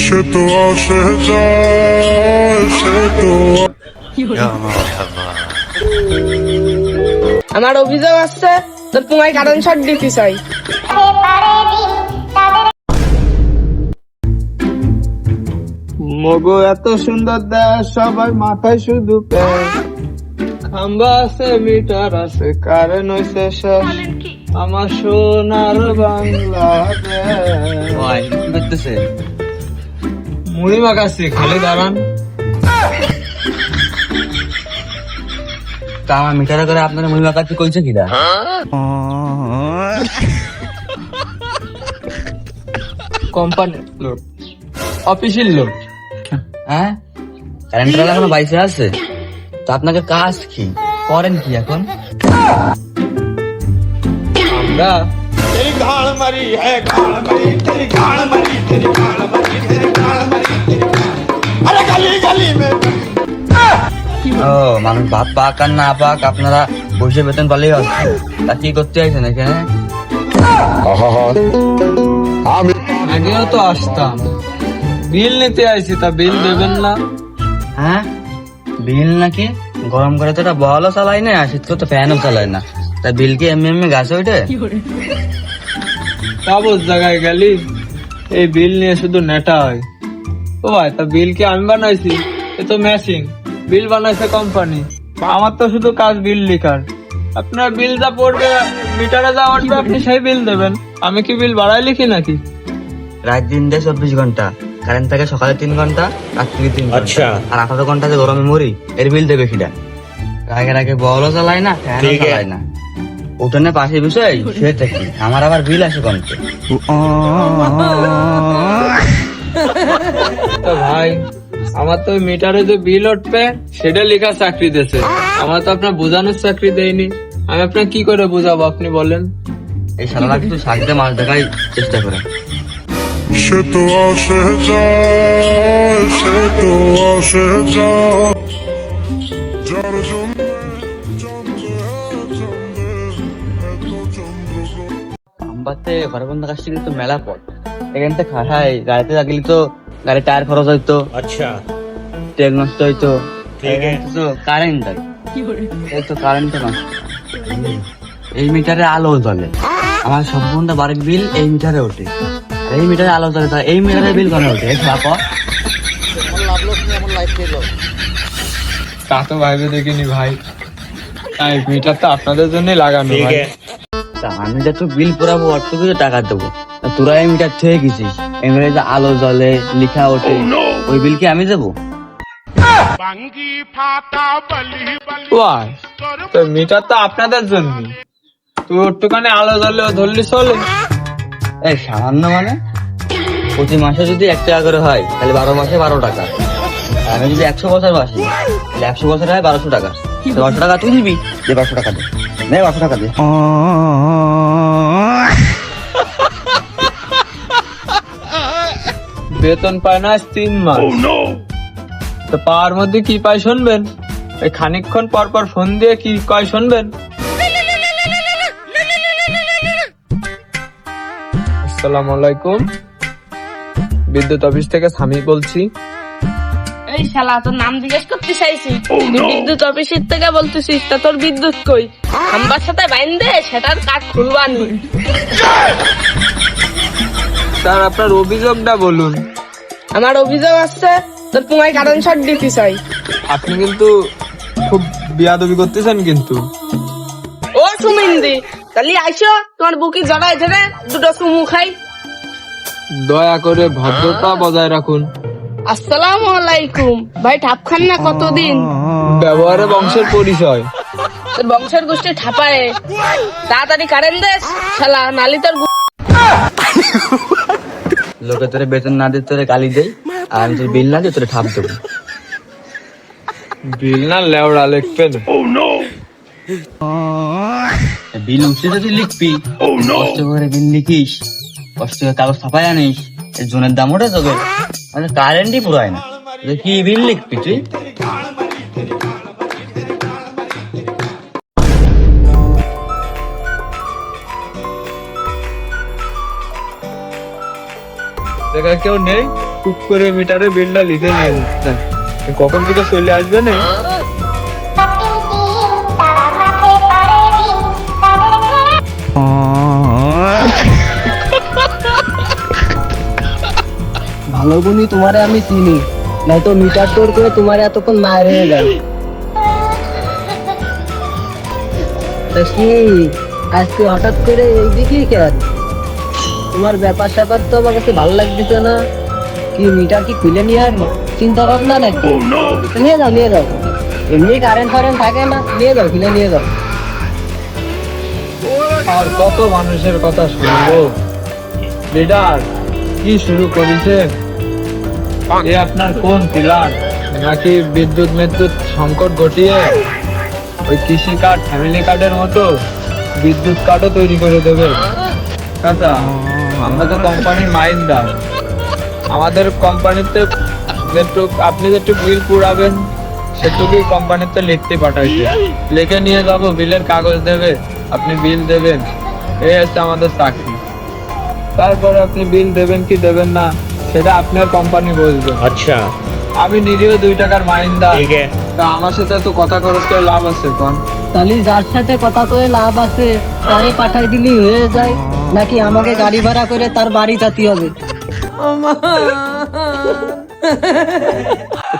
সে তো আসে যায়, সে তো আমার অভিযোগ আছে তোর পুঙ্গাই কারেন্ট শট দিতে চাই। মগো এত সুন্দর দেশ, সবার মাথায় শুধু প্যাস। খাম্বা আছে, মিটার আছে, কারেন্ট হইছে শেষ। আমার সোনার বাংলাদেশ। মুড়ি মাখাচ্ছি, খালি দাঁড়ান। তা আমার মিটারে করে আপনার মুড়ি মাখাচ্ছি কইছে কিনা? কোম্পানির লোক, অফিসের লোক। হ্যাঁ, কারেন্টের এখনো বাইসে আছে। তো আপনাকে কাজ কি করেন কি এখন? আমরা ও মানুষ ভাত পাক আর না পাক আপনারা বসে বেতন পালেই হবে। তা কি করতে আইছেন এখানে? আগেও তো আসতাম, বিল নিতে আইছি, তা বিল দেবেন না? হ্যাঁ, বিল নাকি? গরম করে তো এটা বলও চালাই না, শীত করে তো ফ্যানও চালায় না। তা বিল কি এমনি এমনি গাছে ওইটে? কাগজ জায়গায় গেলি এই বিল নিয়ে শুধু নেটা হয়। ও ভাই, তা বিল কি আমি বানাইছি? এ তো মেশিন, বিল বানাইছে কোম্পানি। আমার তো শুধু কাজ বিল লিখার। আপনার বিল যা পড়বে মিটারে যা উঠবে আপনি সেই বিল দেবেন। আমি কি বিল বাড়াই লিখি নাকি? রাত দিন দেয় 24 ঘন্টা, কারেন্ট থাকে সকালে 3 ঘন্টা, রাত্রি 3 ঘন্টা। আর 18 ঘন্টা যে গরমে মরি, এর বিল দেবে কিনা? আগে বলও চালাই না, ফ্যানও চালাই না। উঠোনে পাশে বিষয় সে থাকি, আমার আবার বিল আসে কমতে। তো ভাই, আমার তো মিটারে যে বিল উঠবে সেটা লেখা চাকরি দিয়েছে। আমার তো আপনার বোঝানোর চাকরি দেয়নি। আমি আপনার কি করে বোঝাবো আপনি বলেন? এই সালারা কিন্তু শাকতে মাছ দেখাই চেষ্টা করে। সে তো আসে যায়, সে তো আসে যায়, যার জন্য চন্দ্রে চন্দ্রে এত চন্দ্র। আমবাতে ঘরে বন্ধ কাজটি কিন্তু মেলা পথ। এখান থেকে খাটাই গাড়িতে লাগলে তো গাড়ি টায়ার খরচ হইতো, আচ্ছা তেল নষ্ট হইতো, তো কারেন্ট দেয়, এই তো কারেন্ট নষ্ট। এই মিটারে আলো জ্বলে, আমার সম্পূর্ণ বাড়ির বিল এই মিটারে ওঠে। আর এই মিটারে আলো জ্বলে, তা এই মিটারে বিল কেন ওঠে? তা তো ভাইবে দেখিনি ভাই, তাই মিটার তো আপনাদের জন্যই লাগানো ভাই। তা আমি যত বিল পুরাবো অত কিছু টাকা দেবো, তোরা এই মিটার থেকে গেছিস, এমনি যে আলো জ্বলে লিখা ওঠে, ওই বিল কি আমি দেবো? ওয়াই, তো মিটার তো আপনাদের জন্য, তো একটুখানি আলো জ্বলে ধরলি চলে। এই সামান্য মানে? প্রতি মাসে যদি 1 টাকা করে হয় তাহলে 12 মাসে 12 টাকা। আর আমি যদি 100 বছর বাসি তাহলে 100 বছর হয় 1200 টাকা। 1200 টাকা তুই দিবি, যে 1200 টাকা দে, নে 1200 টাকা দে। বেতন পায় না আজ 3 মাস। তো পাওয়ার মধ্যে কি পাই শুনবেন? এই খানিকক্ষণ পর পর ফোন দিয়ে কি কয় শুনবেন? আসসালামু আলাইকুম, বিদ্যুৎ অফিস থেকে স্বামী বলছি। এই শালা, তোর নাম জিজ্ঞেস করতে চাইছি, তুই বিদ্যুৎ অফিসের থেকে বলতেছিস, তা তোর বিদ্যুৎ কই? খাম্বার সাথে বাইন্ধে সেটার কাঠ খুলবানি। স্যার, আপনার অভিযোগটা বলুন। আমার অভিযোগ আছে তোর পুঙ্গাই কারেন্ট শট দিতে চাই। আপনি কিন্তু খুব বিয়াদবি করতেছেন কিন্তু। ও সুমিন্দি, তাহলে আইসো, তোমার বুকি জড়ায় ধরে দুটো চুমু খাই। দয়া করে ভদ্রতা বজায় রাখুন। আসসালামু আলাইকুম ভাই, ঠাপ খান না কতদিন? ব্যবহারে বংশের পরিচয়। তোর বংশের গোষ্ঠী ঠাপায়, তাড়াতাড়ি কারেন্ট দে শালা, নালি তোর লোকে তোরে বেতন না দিয়ে তোরে গালি দেয়, আর আমি তোর বিল না দিয়ে তোরে ঠাপ দেবো। বিল না লেওড়া লিখবেন। বিল উঠছে যদি লিখবি, কষ্ট করে বিল লিখিস, কষ্ট করে কাগজ ছাপায় আনিস, এই জনের দাম ওটা তোকে, মানে কারেন্টই পুরায় না, কি বিল লিখবি তুই? জায়গায় কেউ নেই। টুক করে মিটারে বিলটা লিখে নিয়ে যাচ্ছেন, কখন থেকে চলে আসবে না? ভালো গুনি তোমারে আমি চিনি, নয়তো মিটার তোর করে তোমার এতক্ষণ মায়ের হয়ে গেল। তা কি আজকে হঠাৎ করে এইদিকে কেন? তোমার ব্যাপার স্যাপার তো আমার কাছে ভালো লাগতেছে না। কি মিটার কি খুলে নিয়ে আসবো চিন্তা ভাবনা নাকি? নিয়ে যাও নিয়ে যাও, এমনি কারেন্ট ফারেন্ট থাকে না, নিয়ে যাও খুলে নিয়ে যাও। আর কত মানুষের কথা শুনবো? লিডার কি শুরু করেছে? এ আপনার কোন পিলার? নাকি বিদ্যুৎ সংকট ঘটিয়ে ওই কৃষি কার্ড ফ্যামিলি কার্ডের মতো বিদ্যুৎ কার্ডও তৈরি করে দেবে? চাচা, আমরা তো কোম্পানির মাইন্ডার, আমাদের কোম্পানিতে আপনি যেটু বিল পুরাবেন সেটুকুই কোম্পানিতে লিখতে পাঠাইছে, লিখে নিয়ে যাবো, বিলের কাগজ দেবে, আপনি বিল দেবেন, এই হচ্ছে আমাদের চাকরি। তারপরে আপনি বিল দেবেন কি দেবেন না সেটা আপনার কোম্পানি বলবে। अच्छा আমি নিরীহ 2 টাকার মাইন্ডার, ठीक है তা আমার সাথে তো কথা খরচ করে লাভ আছে কোন? তাহলে যার সাথে কথা কয়ে লাভ আছে তারে পাঠাই দিলি হয়ে যায়, নাকি আমাকে গাড়ি ভাড়া করে তার বাড়ি যেতে হবে?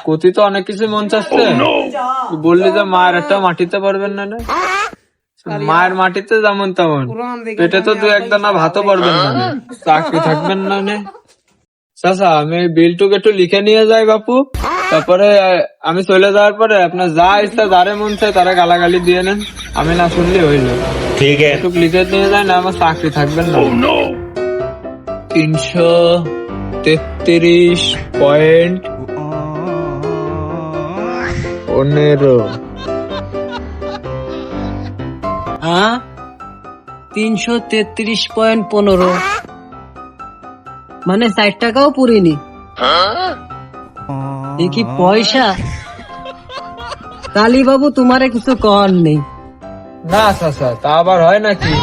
কতি তো অনেক কিছু মন চাচ্ছে, বললি যে মায়ের একটা মাটিতে পারবেন না না? মায়ের মাটিতে যেমন তেমন, পেটে তো 2-1 দানা ভাতও পারবেন না, চাকরি থাকবেন না নে। চাচা, আমি বিলটুক একটু লিখে নিয়ে যাই বাপু, তারপরে আমি চলে যাওয়ার পরে আপনার যা ইচ্ছা যারে মন চায় তারা গালাগালি দিয়ে নেন, আমি না শুনলে হইল। ठीक है একটু লিখে নিয়ে যায় না, আমার চাকরি থাকবেন না। 333.15 হ্যাঁ 333.15 মানে 60 টাকাও পুরিনি। এ কি পয়সা? কালী বাবু তোমারে কিছু কর নেই। না চাচা, তা আবার হয় নাকি?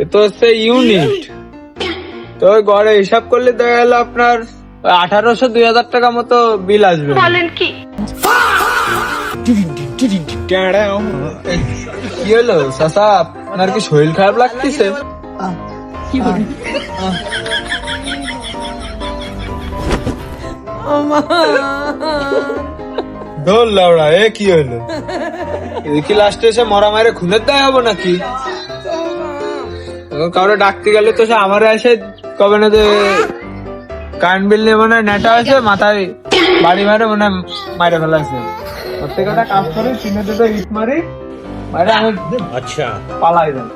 এ তো হচ্ছে ইউনিট, তো ওই গড়ে হিসাব করলে দেখা গেল আপনার 1800-2000 টাকা মতো বিল আসবে। বলেন কি? কি হলো চাচা, আপনার কি শরীর খারাপ লাগতেছে? ঢোল লাউড়া, এ কি হলো? এ কি লাস্টে এসে মরা মায়ের খুনের দায় হবো নাকি? কাউরে ডাকতে গেলে তো সে আমার এসে কবে না যে কারেন্ট বিল নিয়ে মনে হয় নেটা আছে মাথায় বাড়ি মারে মনে হয় মাইরে ফেলাছে। প্রত্যেকটা কাজ করে চিনে দুটো ইট মারি মারে আমি अच्छा পালাই যাই।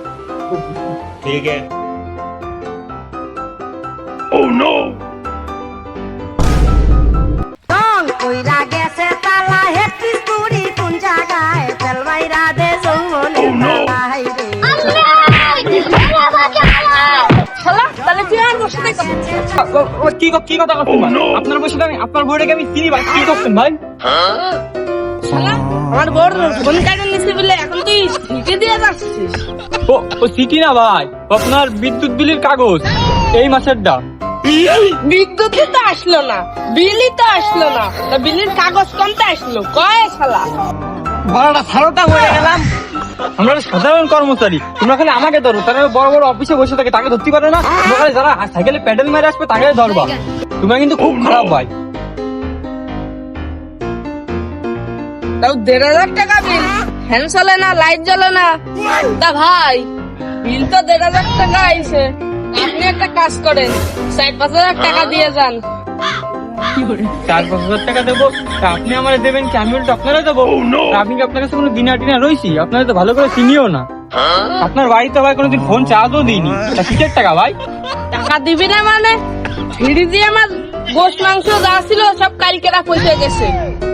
ठीक है কইরা গেছে তালা হেটি কুড়ি কোন জায়গায় ফেলবাইরা দে যৌবনে তালাই রে শালা, তাহলে তুই আর বসে থাক। কি কথা করছেন? আপনার বসে আমি আপনার বউটাকে আমি চিনি ভাই, কি করছেন ভাই? শালা, আমার বড় ফোন কাটে নিছি বলে এখন তুই সিটি দিয়ে যাচ্ছিস। ও সিটি না ভাই, আপনার বিদ্যুৎ বিলের কাগজ এই মাসেরটা। বিদ্যুৎই তো আসলো না, বিলই তো আসলো না, তা বিলের কাগজ কোনটা আসলো? কয় শালা? ভাড়াটা ছাড়োটা হয়ে গেলাম। আমরা সাধারণ কর্মচারী, তোমরা খালি আমাকে ধরো, তারা বড় বড় অফিসে বসে থাকে তাকে ধরতে পারো না? তোমরা খালি যারা সাইকেলে প্যাডেল মেরে আসবে তাকে ধরবা। তোমরা কিন্তু খুব খারাপ ভাই। তাও 1,500 টাকা বিল, ফ্যান চলে না, লাইট জ্বলে না। তা ভাই, বিল তো 1,500 টাকা আইছে, আপনি একটা কাজ করেন, 4-5 হাজার টাকা দিয়ে যান। 4-5 হাজার টাকা দেবো, তা আপনি আমার দেবেন কি? আমি বলছি আপনারা দেবো। তা আপনি কি আপনার কাছে কোনো দিনা টিনা রয়েছি? আপনারা তো ভালো করে চিনিও না। আপনার বাড়িতে ভাই কোনোদিন ফোন চার্জও দিইনি, তা কিসের টাকা ভাই? টাকা দিবি না মানে? ফিরি দিয়ে আমার গোশ মাংস যা ছিল সব কালকেরা পয়সা গেছে।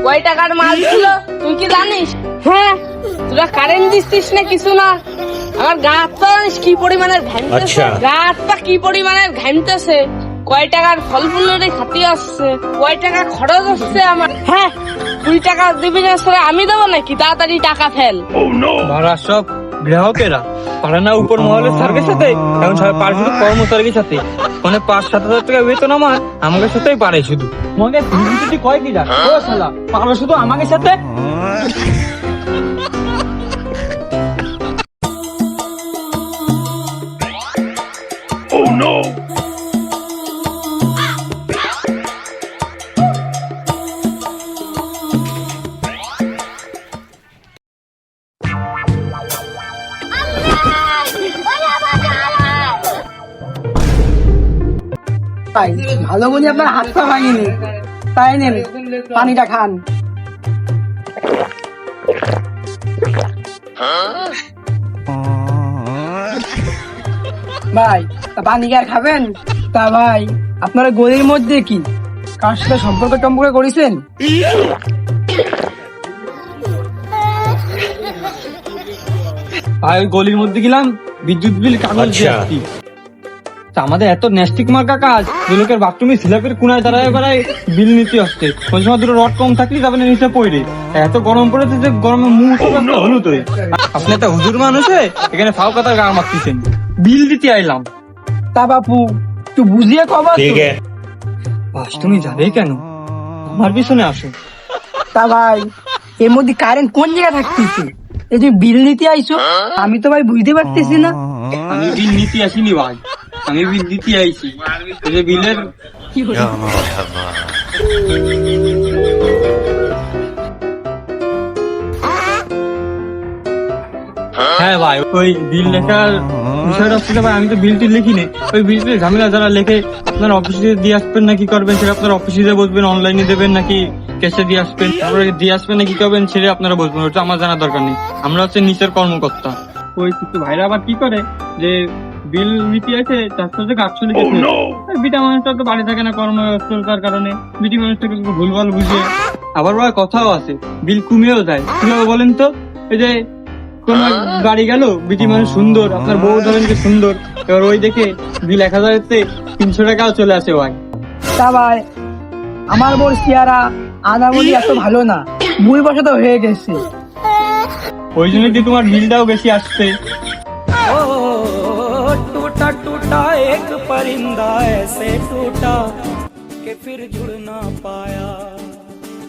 কয় টাকার মাল ছিল তুই কি জানিস? হ্যাঁ, তোরা কারেন্ট দিচ্ছিস না কিছু না, আমার গা হাত পা জানিস কি পরিমাণের ঘামতেছে, আচ্ছা। গা হাত পা কি পরিমাণের ঘামতেছে, কয় টাকার ফল ফুলের খাতি আসছে, কয় টাকা খরচ হচ্ছে আমার। হ্যাঁ, তুই টাকা দিবি না সেটা আমি দেবো নাকি? তাড়াতাড়ি টাকা ফেল। ভাড়া সব গ্রাহকেরা পারে না উপর মহলের স্যারের সাথে, এখন সবাই পারে শুধু কর্মচারীর সাথে। মানে 5-7 হাজার টাকা বেতন আমাকে সাথেই পারে শুধু। মনে যদি কয় কি যা ও শালা পারো শুধু আমাকে সাথে। ভাই ভালো বলি আপনার হাত পা ভাঙিনি, তাই নেন পানিটা খান। ভাই তা পানি কি আর খাবেন? তা ভাই আপনারা গলির মধ্যে কি কার সাথে সম্পর্ক করেছেন? ভাই ওই গলির মধ্যে গেলাম, বিদ্যুৎ বিল কাগজ দিয়ে আচ্ছা। আসছি। তা আমাদের এত নেস্টিক মার্কা কাজ, যে লোকের বাথরুমে স্ল্যাপের কোনায় দাঁড়ায় বিল নিতে আসছে। ওই সময় দুটো রড কম থাকলে তারপরে নিচে পড়ে এত গরম পড়েছে যে গরমে মুখ হলু তো। আপনি একটা হুজুর মানুষে এখানে ফাও কথা গা মারতেছেন, বিল দিতে আইলাম। তা বাপু একটু বুঝিয়ে কবার। ठीक है বাস তুমি যাবে কেন, আমার পিছনে আসো। তা ভাই এর মধ্যে কারেন্ট কোন জায়গায় থাকতেছে? এই যে বিল নিতে আইছো, আমি তো ভাই বুঝতে পারতেছি না। আমি বিল নিতে আসিনি ভাই, আমি বিল দিতে আইছি। ওই যে বিলের হ্যাঁ ভাই ওই বিল লেখার বিষয়টা হচ্ছে ভাই, আমি তো বিলটি লিখিনি। ওই বিলটির ঝামেলা যারা লেখে, আপনার অফিসে দিয়ে আসবেন নাকি করবেন সেটা আপনার অফিসে বসবেন, অনলাইনে দেবেন নাকি ক্যাশে দিয়ে আসবেন, তারপরে দিয়ে আসবেন নাকি করবেন সেটা আপনারা বসবেন, ওটা আমার জানার দরকার নেই। আমরা হচ্ছে নিচের কর্মকর্তা। ওই কিছু ভাইরা আবার কি করে যে বিল নিতে আছে 400 লিখেছে। বিটা মানুষটা তো বাড়ি থাকে না কর্মব্যস্ততার কারণে, বিটি মানুষটাকে ভুলভাল বুঝে। আবার ভাই কথাও আছে, বিল কমেও যায়। কিভাবে বলেন তো? এই যে কোন গাড়ি গেল, বিটি মানুষ সুন্দর, আপনার বউ ধরেন যে সুন্দর, এবার ওই দেখে বিল 1000-তে 300 টাকাও চলে আসে ভাই। তা ভাই আমার বোর চেহারা আনা বলি এত ভালো না, মুই বসে তো হয়ে গেছে। ওই জন্য কি তোমার বিলটাও বেশি আসছে। टूटा टूटा एक परिंदा ऐसे टूटा कि फिर जुड़ ना पाया।